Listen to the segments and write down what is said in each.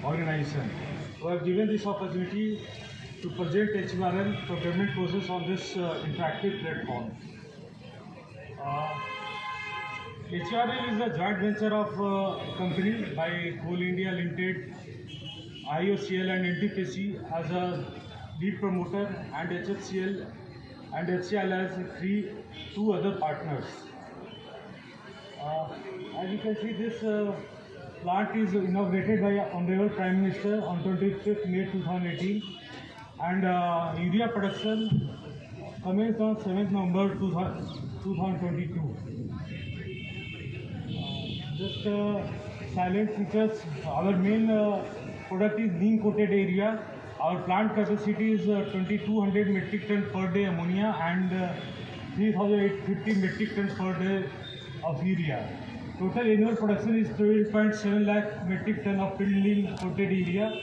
organization who have given this opportunity to present HURL procurement process on this interactive platform. HURL is a joint venture of companies by Coal India Limited, IOCL and NTPC as a lead promoter, and HFCL and HCL as two other partners. As you can see, this plant is inaugurated by Honorable Prime Minister on 25th May 2018, and urea production commenced on 7th November 2022. Just silent features. Our main product is neem coated area. Our plant capacity is 2200 metric ton per day ammonia and 3850 metric ton per day of urea. Total annual production is 12.7 lakh metric ton of field neem coated area.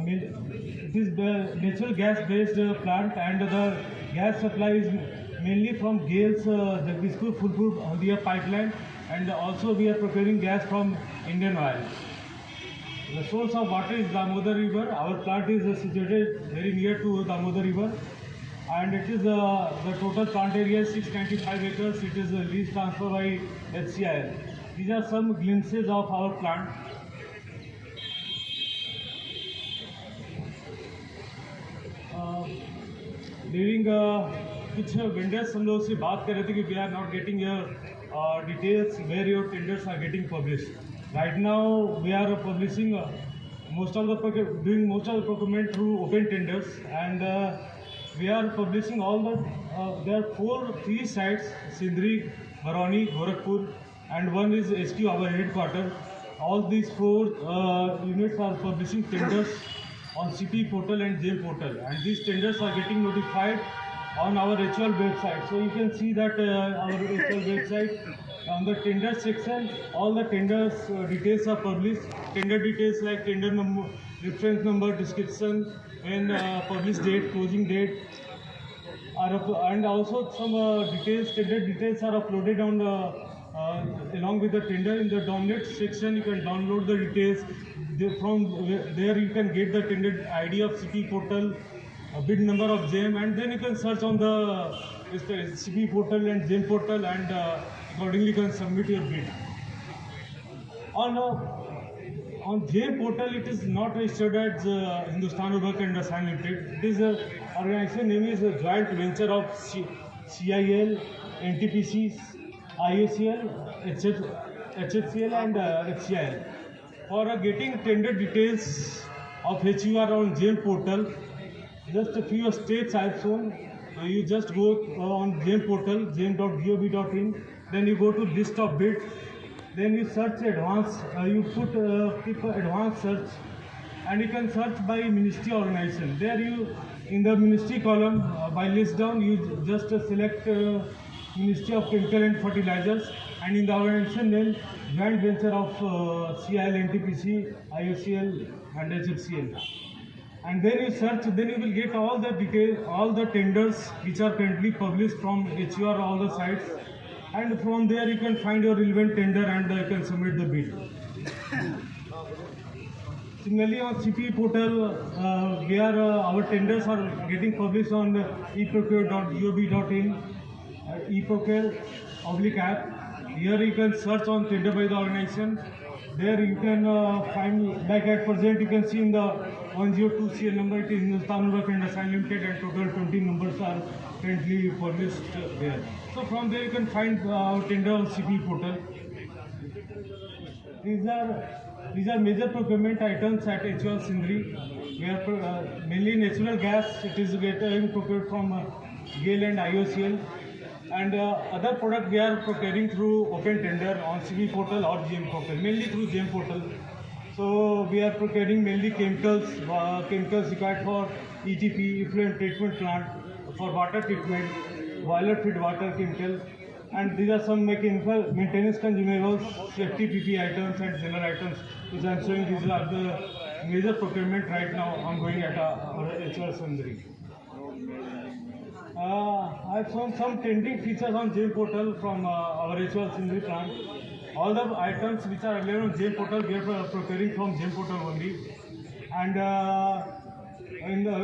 It is the natural gas based plant, and the gas supply is mainly from GAIL's Jagdishpur Phulpur Haldia pipeline, and also we are procuring gas from Indian Oil. The source of water is Damodar River. Our plant is situated very near to Damodar River, and it is the total plant area is 695 acres. It is lease transfer by HCIL. These are some glimpses of our plant. During कुछ vendors हम लोग से बात कर रहे थे कि we are not getting your details where your tenders are getting published. Right now we are publishing most of the procurement through open tenders, and we are publishing all the there are three sites: Sindri, Barauni, Gorakhpur, and one is SQ our headquarters. All these four units are publishing tenders on CP portal and JAM portal, and these tenders are getting notified on our HUL website. So you can see that our HUL website, on the tender section, all the tenders details are published. Tender details like tender number, reference number, description, and published date, closing date, and also some tender details are uploaded on along with the tender. In the download section, you can download the details. From there you can get the tender ID of CP portal, bid number of JAM, and then you can search on the CP portal and JAM portal, and accordingly you can submit your bid. On JAM portal, it is not registered as Hindustan Urvarak and Rasayan Limited. It is organization name is a joint venture of CIL, NTPC, IOCL, HFCL and HCIL. For getting tender details of HUR on JAM portal, just a few steps I have shown. You just go on JAM portal, jam.gov.in, then you go to list of bids, then you search advance, you put click advanced search, and you can search by ministry organization. There you, in the ministry column, by list down, you just select Ministry of Chemical and Fertilizers, and in the organization name, joint venture of CIL, NTPC, IOCL and HFCL. And then you search, then you will get all the details, all the tenders which are currently published from HUR, all the sites, and from there you can find your relevant tender and you can submit the bid. Similarly, on CP portal, where our tenders are getting published on eprocure.gov.in, eprocure/app. Here you can search on tender by the organization. There you can find, like at present, you can see in the 102 CL number, it is Hindustan Urvarak and Rasayan Limited, and total 20 numbers are currently published there. So from there you can find tender on CP portal. These are major procurement items at HUL Sindri. We are mainly natural gas. It is getting procured from GAIL and IOCL. And other product we are procuring through open tender on CP portal or JAM portal, mainly through JAM portal. So we are procuring mainly chemicals required for ETP, effluent treatment plant, for water treatment, boiler feed water chemical, and these are some mechanical maintenance consumables, safety PP items and general items, which I am showing. These are the major procurement right now ongoing at our HUL Sindri. I have shown some trending features on JAM portal from our HUL Sindri plant. all the items which are available on GeM portal, we are procuring from GeM portal only. And in the